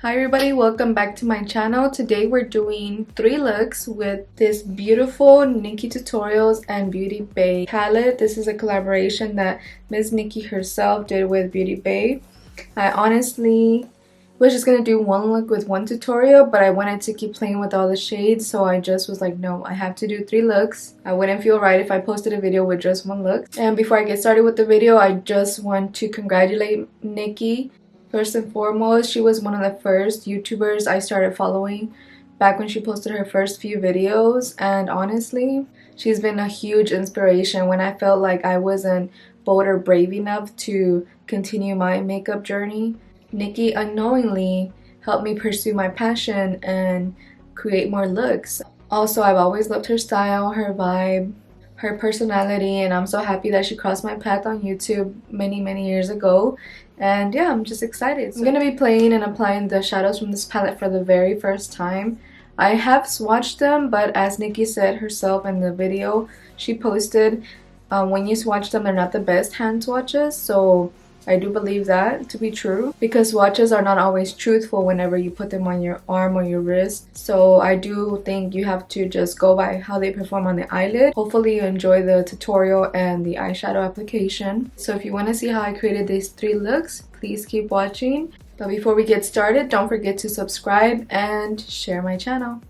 Hi everybody, welcome back to my channel. Today we're doing 3 looks with this beautiful Nikkie Tutorials and Beauty Bay palette. This is a collaboration that Miss Nikkie herself did with Beauty Bay. I honestly was just gonna do one look with one tutorial, but I wanted to keep playing with all the shades, so I just was like, no, I have to do 3 looks. I wouldn't feel right if I posted a video with just one look. And before I get started with the video, I just want to congratulate Nikkie. First and foremost, she was one of the first YouTubers I started following back when she posted her first few videos, and honestly, she's been a huge inspiration when I felt like I wasn't bold or brave enough to continue my makeup journey. Nikkie unknowingly helped me pursue my passion and create more looks. Also, I've always loved her style, her vibe, her personality, and I'm so happy that she crossed my path on YouTube many years ago. And yeah, I'm just excited. I'm gonna be playing and applying the shadows from this palette for the very first time. I have swatched them, but as Nikkie said herself in the video she posted, when you swatch them, they're not the best hand swatches, so I do believe that to be true because swatches are not always truthful whenever you put them on your arm or your wrist. So I do think you have to just go by how they perform on the eyelid. Hopefully you enjoy the tutorial and the eyeshadow application. So if you want to see how I created these 3 looks, please keep watching. But before we get started, don't forget to subscribe and share my channel.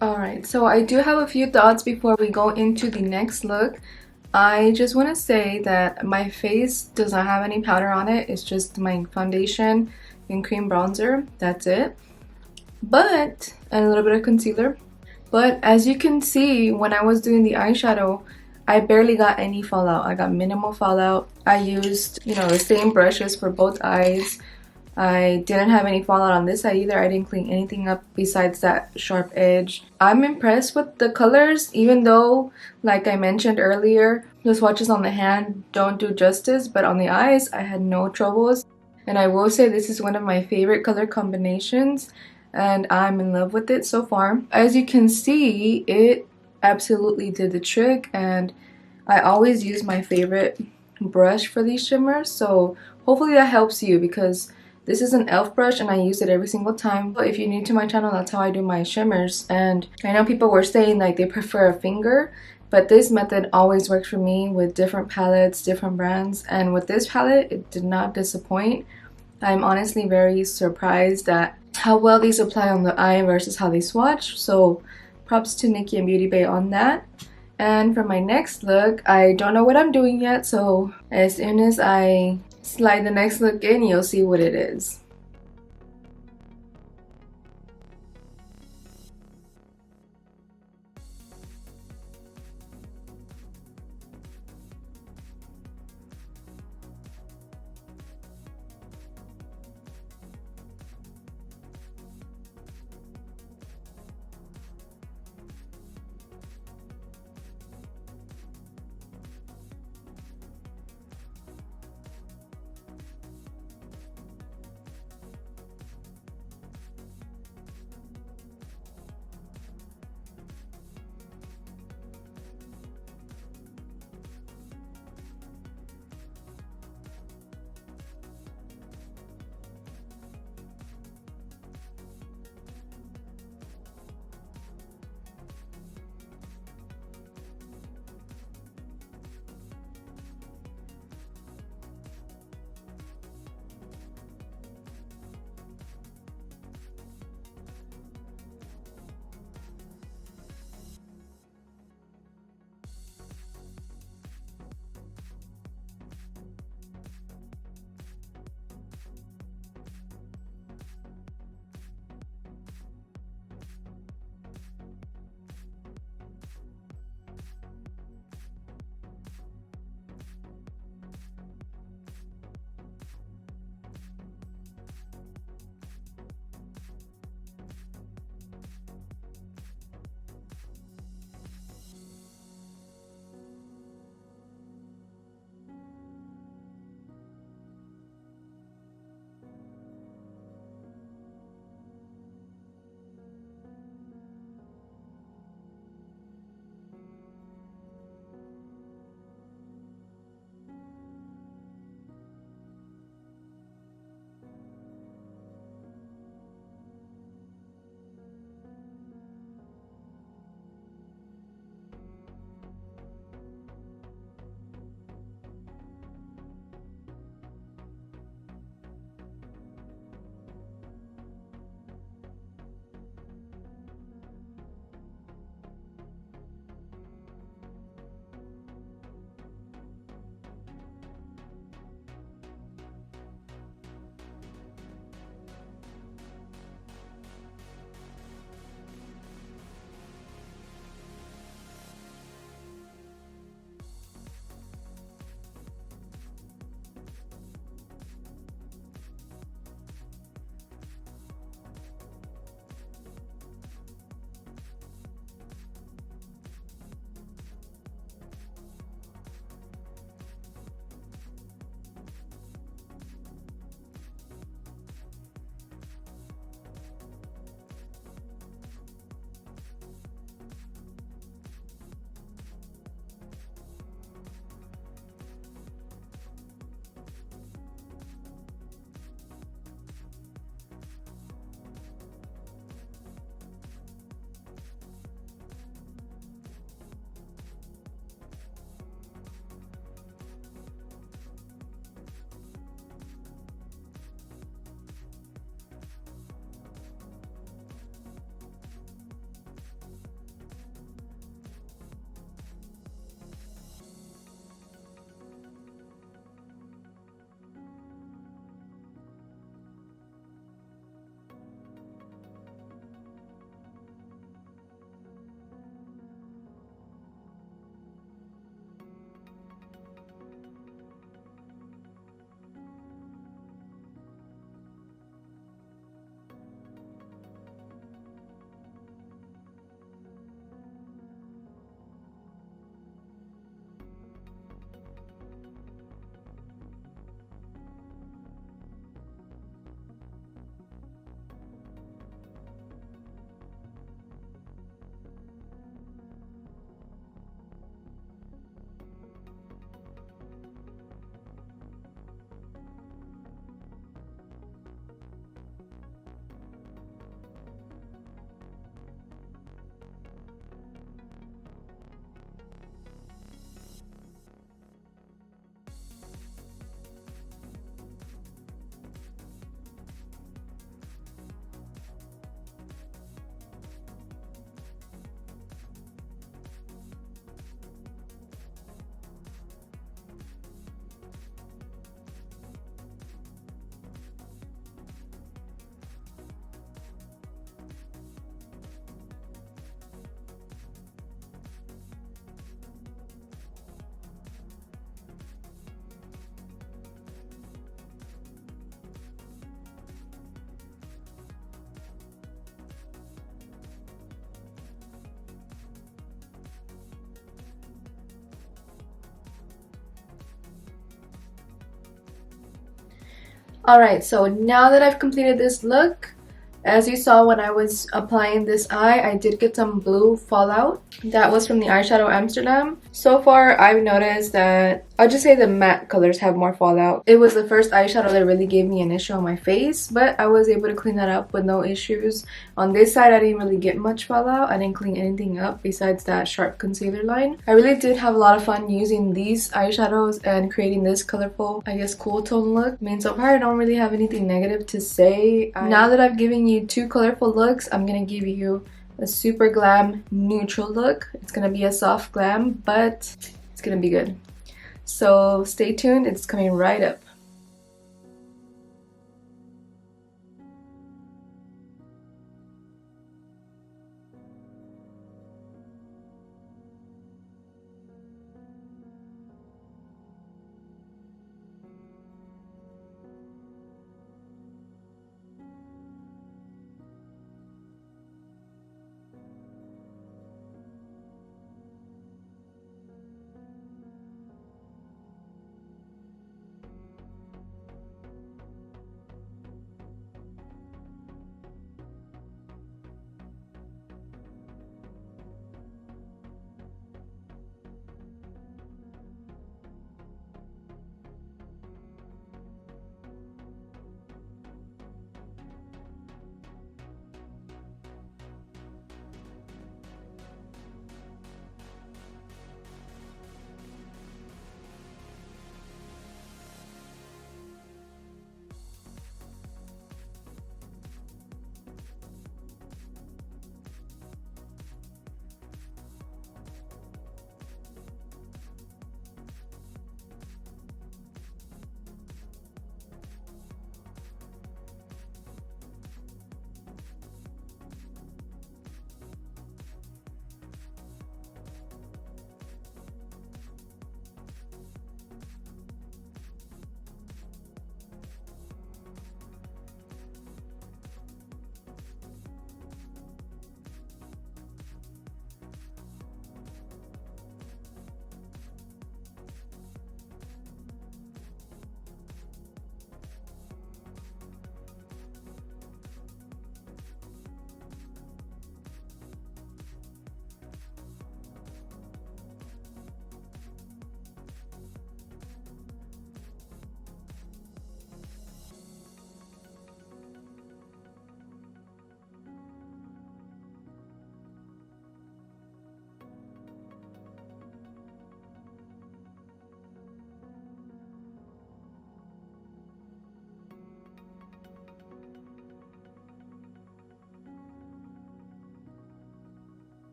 Alright, so I do have a few thoughts before we go into the next look. I just want to say that my face does not have any powder on it. It's just my foundation and cream bronzer. That's it. But, and a little bit of concealer. But as you can see, when I was doing the eyeshadow, I barely got any fallout. I got minimal fallout. I used, the same brushes for both eyes. I didn't have any fallout on this side either. I didn't clean anything up besides that sharp edge. I'm impressed with the colors, even though, like I mentioned earlier, the swatches on the hand don't do justice, but on the eyes, I had no troubles. And I will say this is one of my favorite color combinations, and I'm in love with it so far. As you can see, it absolutely did the trick, and I always use my favorite brush for these shimmers, so hopefully that helps you, because this is an e.l.f. brush and I use it every single time. But if you're new to my channel, that's how I do my shimmers. And I know people were saying like they prefer a finger, but this method always works for me with different palettes, different brands. And with this palette, it did not disappoint. I'm honestly very surprised at how well these apply on the eye versus how they swatch. So props to Nikkie and Beauty Bay on that. And for my next look, I don't know what I'm doing yet, so as soon as I slide the next look in, you'll see what it is. Alright, so now that I've completed this look, as you saw when I was applying this eye, I did get some blue fallout. That was from the eyeshadow Amsterdam. So far, I've noticed that I'll just say the matte colors have more fallout. It was the first eyeshadow that really gave me an issue on my face, but I was able to clean that up with no issues. On this side, I didn't really get much fallout. I didn't clean anything up besides that sharp concealer line. I really did have a lot of fun using these eyeshadows and creating this colorful, I guess, cool tone look. I mean, so far, I don't really have anything negative to say. Now that I've given you two colorful looks, I'm gonna give you a super glam neutral look. It's gonna be a soft glam, but it's gonna be good. So stay tuned, it's coming right up.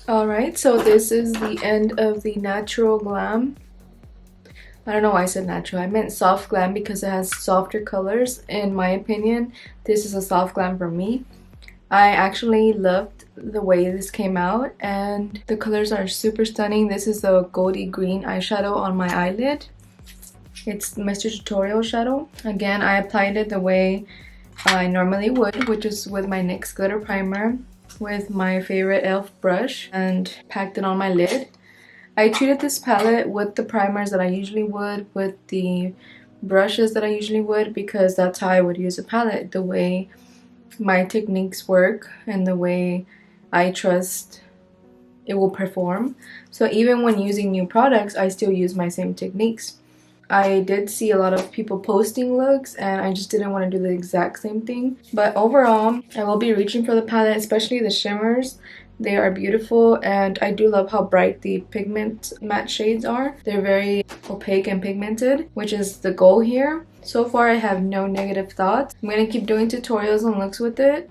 Alright, so this is the end of the natural glam. I don't know why I said natural. I meant soft glam because it has softer colors. In my opinion, this is a soft glam for me. I actually loved the way this came out and the colors are super stunning. This is the goldy green eyeshadow on my eyelid. It's Mr. Tutorial shadow. Again, I applied it the way I normally would, which is with my NYX Glitter Primer with my favorite e.l.f. brush and packed it on my lid. I treated this palette with the primers that I usually would, with the brushes that I usually would, because that's how I would use a palette, the way my techniques work and the way I trust it will perform. So even when using new products, I still use my same techniques. I did see a lot of people posting looks and I just didn't want to do the exact same thing. But overall, I will be reaching for the palette, especially the shimmers. They are beautiful and I do love how bright the pigment matte shades are. They're very opaque and pigmented, which is the goal here. So far I have no negative thoughts. I'm going to keep doing tutorials and looks with it.